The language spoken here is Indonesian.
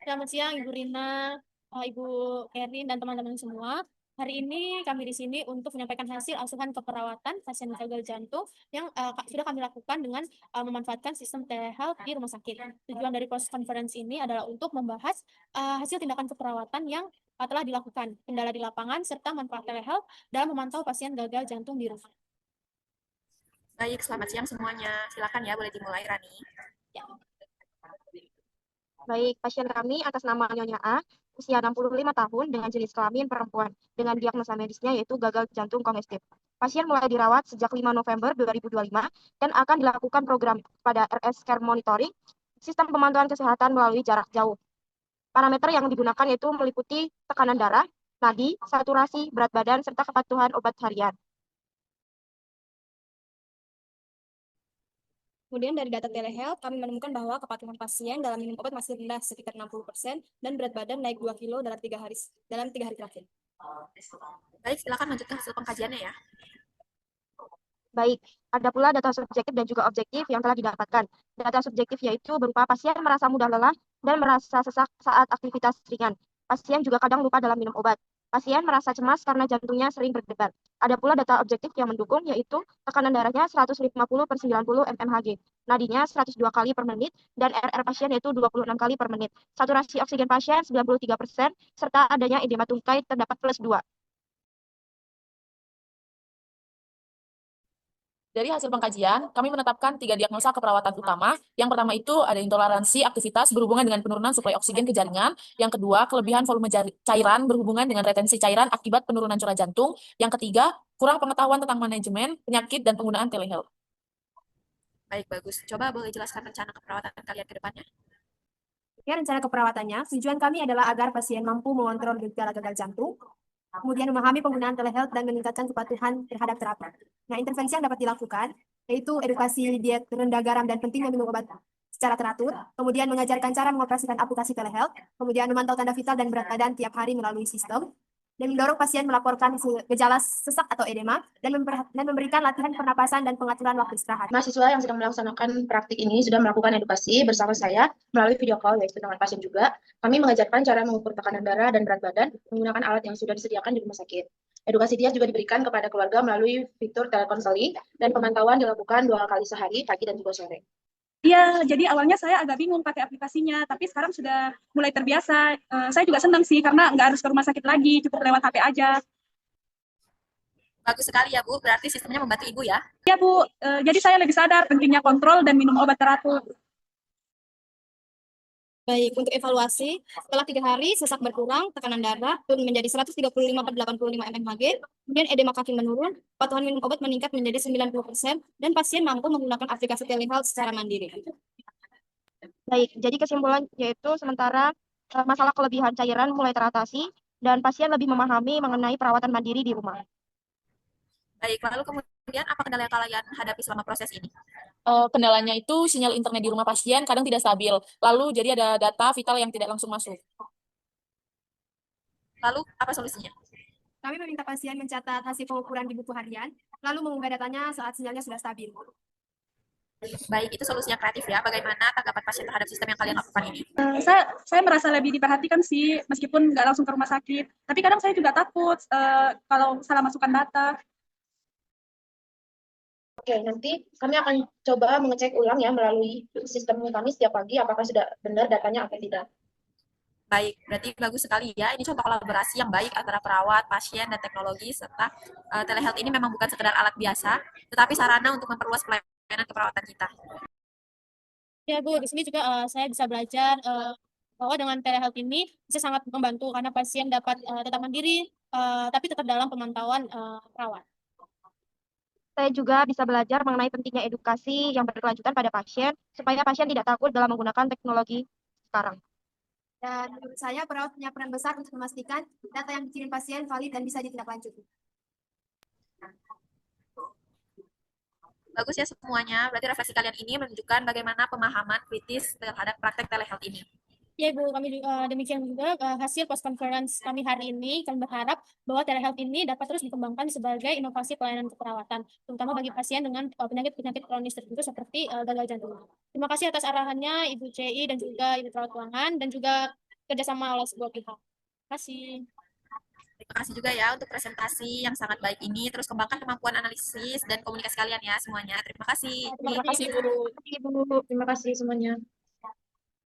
Selamat siang, Ibu Rina, Ibu Erin, dan teman-teman semua. Hari ini kami di sini untuk menyampaikan hasil asuhan keperawatan pasien gagal jantung yang sudah kami lakukan dengan memanfaatkan sistem telehealth di rumah sakit. Tujuan dari post conference ini adalah untuk membahas hasil tindakan keperawatan yang telah dilakukan, kendala di lapangan, serta manfaat telehealth dalam memantau pasien gagal jantung di rumah. Baik, selamat siang semuanya. Silakan ya, boleh dimulai Rani. Ya. Baik, pasien kami atas nama Nyonya A, usia 65 tahun dengan jenis kelamin perempuan, dengan diagnosa medisnya yaitu gagal jantung kongestif. Pasien mulai dirawat sejak 5 November 2025 dan akan dilakukan program pada RS Care Monitoring, sistem pemantauan kesehatan melalui jarak jauh. Parameter yang digunakan yaitu meliputi tekanan darah, nadi, saturasi, berat badan, serta kepatuhan obat harian. Kemudian dari data telehealth, kami menemukan bahwa kepatuhan pasien dalam minum obat masih rendah sekitar 60% dan berat badan naik 2 kilo dalam 3 hari terakhir. Baik, silakan lanjut ke hasil pengkajiannya ya. Baik, ada pula data subjektif dan juga objektif yang telah didapatkan. Data subjektif yaitu berupa pasien merasa mudah lelah dan merasa sesak saat aktivitas ringan. Pasien juga kadang lupa dalam minum obat. Pasien merasa cemas karena jantungnya sering berdebar. Ada pula data objektif yang mendukung yaitu tekanan darahnya 150/90 mmHg, nadinya 102 kali per menit, dan RR pasien yaitu 26 kali per menit. Saturasi oksigen pasien 93%, serta adanya edema tungkai terdapat +2. Dari hasil pengkajian, kami menetapkan 3 diagnosa keperawatan utama. Yang pertama itu ada intoleransi aktivitas berhubungan dengan penurunan suplai oksigen ke jaringan. Yang kedua, kelebihan volume cairan berhubungan dengan retensi cairan akibat penurunan curah jantung. Yang ketiga, kurang pengetahuan tentang manajemen, penyakit, dan penggunaan telehealth. Baik, bagus. Coba boleh jelaskan rencana keperawatan kalian ke depannya? Ya, rencana keperawatannya, tujuan kami adalah agar pasien mampu mengontrol gejala gagal jantung, kemudian memahami penggunaan telehealth dan meningkatkan kepatuhan terhadap terapi. Nah, intervensi yang dapat dilakukan yaitu edukasi diet rendah garam dan pentingnya minum obat secara teratur, kemudian mengajarkan cara mengoperasikan aplikasi telehealth, kemudian memantau tanda vital dan berat badan tiap hari melalui sistem, dan mendorong pasien melaporkan gejala sesak atau edema, dan memberikan latihan pernapasan dan pengaturan waktu istirahat. Mahasiswa yang sedang melaksanakan praktik ini sudah melakukan edukasi bersama saya melalui video call yaitu dengan pasien juga. Kami mengajarkan cara mengukur tekanan darah dan berat badan menggunakan alat yang sudah disediakan di rumah sakit. Edukasi dia juga diberikan kepada keluarga melalui fitur telekonseling dan pemantauan dilakukan 2 kali sehari, pagi dan juga sore. Iya, jadi awalnya saya agak bingung pakai aplikasinya, tapi sekarang sudah mulai terbiasa. Saya juga senang sih, karena nggak harus ke rumah sakit lagi, cukup lewat HP aja. Bagus sekali ya, Bu. Berarti sistemnya membantu Ibu ya. Iya, Bu. Jadi saya lebih sadar pentingnya kontrol dan minum obat teratur. Baik, untuk evaluasi, setelah 3 hari sesak berkurang, tekanan darah turun menjadi 135/85 mmHg, kemudian edema kaki menurun, kepatuhan minum obat meningkat menjadi 90%, dan pasien mampu menggunakan aplikasi telehealth secara mandiri. Baik, jadi kesimpulan yaitu sementara masalah kelebihan cairan mulai teratasi dan pasien lebih memahami mengenai perawatan mandiri di rumah. Baik, lalu kemudian apa kendala yang kalian hadapi selama proses ini? Kendalanya itu sinyal internet di rumah pasien kadang tidak stabil. Lalu jadi ada data vital yang tidak langsung masuk. Lalu apa solusinya? Kami meminta pasien mencatat hasil pengukuran di buku harian, lalu mengunggah datanya saat sinyalnya sudah stabil. Baik, itu solusi yang kreatif ya. Bagaimana tanggapan pasien terhadap sistem yang kalian lakukan ini? Saya merasa lebih diperhatikan sih, meskipun nggak langsung ke rumah sakit. Tapi kadang saya juga takut kalau salah masukkan data. Oke, nanti kami akan coba mengecek ulang ya melalui sistem kami setiap pagi apakah sudah benar datanya atau tidak. Baik, berarti bagus sekali ya. Ini contoh kolaborasi yang baik antara perawat, pasien, dan teknologi, serta telehealth ini memang bukan sekedar alat biasa, tetapi sarana untuk memperluas pelayanan keperawatan kita. Ya, Bu, di sini juga saya bisa belajar bahwa dengan telehealth ini bisa sangat membantu karena pasien dapat tetap mandiri, tapi tetap dalam pemantauan perawat. Saya juga bisa belajar mengenai pentingnya edukasi yang berkelanjutan pada pasien supaya pasien tidak takut dalam menggunakan teknologi sekarang. Dan menurut saya, perawat punya peran besar untuk memastikan data yang dikirim pasien valid dan bisa ditindaklanjuti. Bagus ya semuanya. Berarti refleksi kalian ini menunjukkan bagaimana pemahaman kritis terhadap praktek telehealth ini. Ya, Bu, kami juga demikian juga hasil post conference kami hari ini. Kami berharap bahwa telehealth ini dapat terus dikembangkan sebagai inovasi pelayanan keperawatan, terutama bagi pasien dengan penyakit-penyakit kronis tertentu seperti gagal jantung. Terima kasih atas arahannya Ibu CI dan juga Ibu Perawat Keuangan dan juga kerjasama oleh sebuah pihak. Terima kasih. Terima kasih juga ya untuk presentasi yang sangat baik ini. Terus kembangkan kemampuan analisis dan komunikasi kalian ya semuanya. Terima kasih. Terima kasih, Guru. Ibu. Terima kasih semuanya.